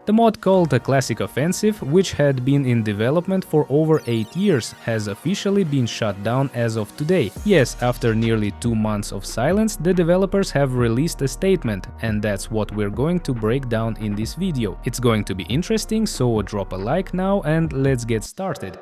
The mod called the Classic Offensive, which had been in development for over 8 years, has officially been shut down as of today. Yes, after nearly 2 months of silence, the developers have released a statement, and that's what we're going to break down in this video. It's going to be interesting, so drop a like now and let's get started.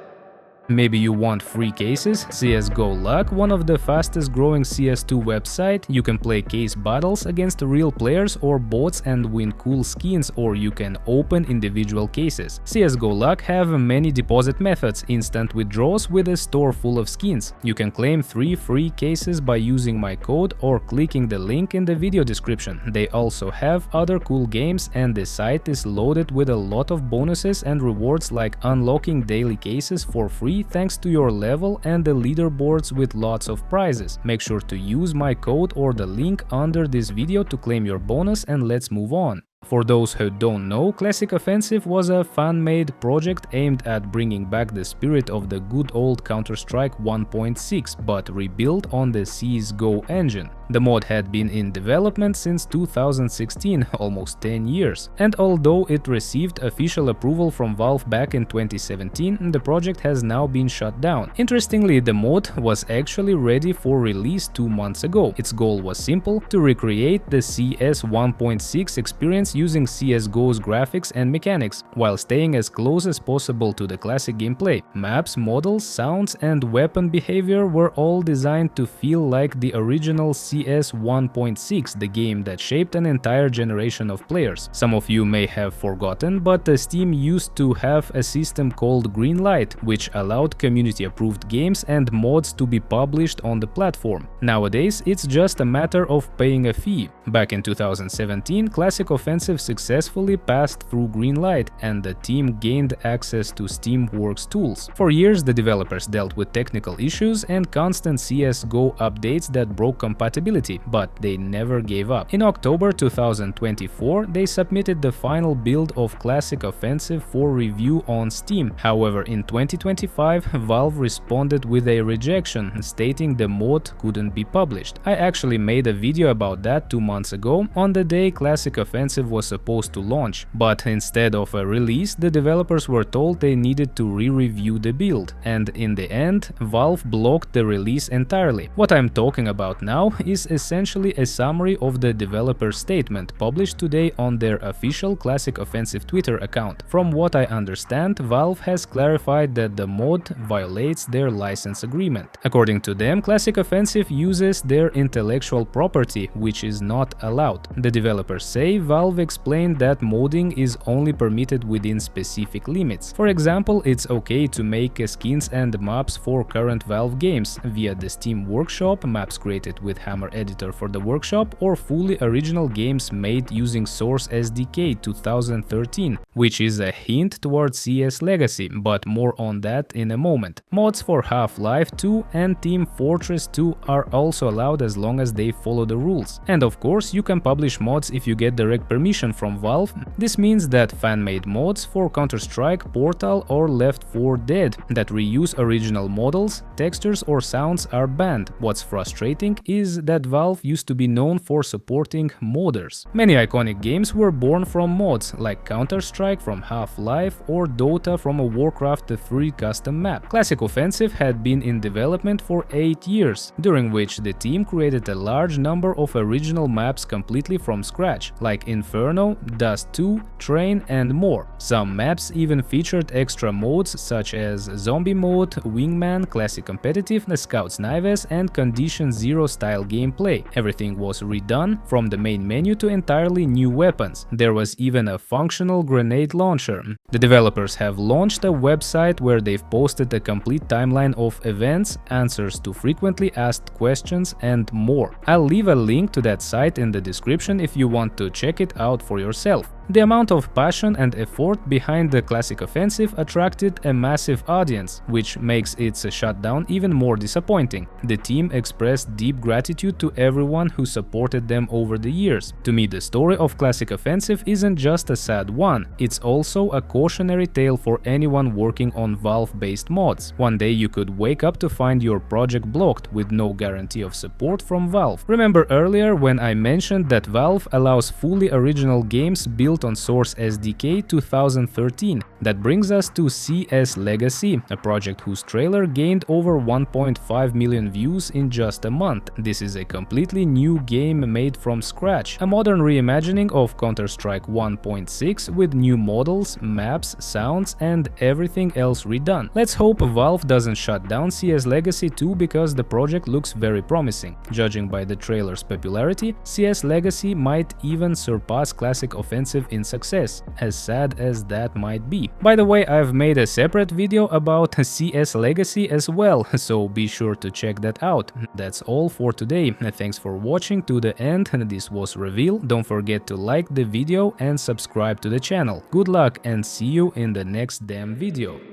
Maybe you want free cases? CSGO Luck, one of the fastest growing CS2 website, you can play case battles against real players or bots and win cool skins, or you can open individual cases. CSGO Luck have many deposit methods, instant withdrawals with a store full of skins. You can claim 3 free cases by using my code or clicking the link in the video description. They also have other cool games, and the site is loaded with a lot of bonuses and rewards like unlocking daily cases for free thanks to your level and the leaderboards with lots of prizes. Make sure to use my code or the link under this video to claim your bonus, and let's move on. For those who don't know, Classic Offensive was a fan-made project aimed at bringing back the spirit of the good old Counter-Strike 1.6, but rebuilt on the CSGO engine. The mod had been in development since 2016, almost 10 years, and although it received official approval from Valve back in 2017, the project has now been shut down. Interestingly, the mod was actually ready for release 2 months ago. Its goal was simple: to recreate the CS 1.6 experience using CSGO's graphics and mechanics, while staying as close as possible to the classic gameplay. Maps, models, sounds, and weapon behavior were all designed to feel like the original CS 1.6, the game that shaped an entire generation of players. Some of you may have forgotten, but Steam used to have a system called Greenlight, which allowed community-approved games and mods to be published on the platform. Nowadays, it's just a matter of paying a fee. Back in 2017, Classic Offensive successfully passed through Greenlight, and the team gained access to Steamworks tools. For years, the developers dealt with technical issues and constant CSGO updates that broke compatibility, but they never gave up. In October 2024, they submitted the final build of Classic Offensive for review on Steam. However, in 2025, Valve responded with a rejection, stating the mod couldn't be published. I actually made a video about that 2 months ago, on the day Classic Offensive was supposed to launch, but instead of a release, the developers were told they needed to re-review the build, and in the end, Valve blocked the release entirely. What I'm talking about now is essentially a summary of the developer statement published today on their official Classic Offensive Twitter account. From what I understand, Valve has clarified that the mod violates their license agreement. According to them, Classic Offensive uses their intellectual property, which is not allowed. The developers say Valve explained that modding is only permitted within specific limits. For example, it's okay to make skins and maps for current Valve games via the Steam Workshop, maps created with Hammer Editor for the workshop, or fully original games made using Source SDK 2013, which is a hint towards CS Legacy, but more on that in a moment. Mods for Half-Life 2 and Team Fortress 2 are also allowed as long as they follow the rules. And of course, you can publish mods if you get direct permission from Valve. This means that fan-made mods for Counter-Strike, Portal, or Left 4 Dead that reuse original models, textures, or sounds are banned. What's frustrating is that Valve used to be known for supporting modders. Many iconic games were born from mods, like Counter-Strike from Half-Life or Dota from a Warcraft 3 custom map. Classic Offensive had been in development for 8 years, during which the team created a large number of original maps completely from scratch, like Inferno, Dust 2, Train, and more. Some maps even featured extra modes such as Zombie Mode, Wingman, Classic Competitive, the Scouts Knives, and Condition Zero style gameplay. Everything was redone, from the main menu to entirely new weapons. There was even a functional grenade launcher. The developers have launched a website where they've posted a complete timeline of events, answers to frequently asked questions, and more. I'll leave a link to that site in the description if you want to check it out for yourself. The amount of passion and effort behind the Classic Offensive attracted a massive audience, which makes its shutdown even more disappointing. The team expressed deep gratitude tribute to everyone who supported them over the years. To me, the story of Classic Offensive isn't just a sad one, it's also a cautionary tale for anyone working on Valve-based mods. One day you could wake up to find your project blocked with no guarantee of support from Valve. Remember earlier when I mentioned that Valve allows fully original games built on Source SDK 2013? That brings us to CS Legacy, a project whose trailer gained over 1.5 million views in just a month. This is a completely new game made from scratch, a modern reimagining of Counter-Strike 1.6 with new models, maps, sounds and everything else redone. Let's hope Valve doesn't shut down CS Legacy too, because the project looks very promising. Judging by the trailer's popularity, CS Legacy might even surpass Classic Offensive in success, as sad as that might be. By the way, I've made a separate video about CS Legacy as well, so be sure to check that out. That's all for today. Thanks for watching to the end. This was Reveal. Don't forget to like the video and subscribe to the channel. Good luck and see you in the next damn video.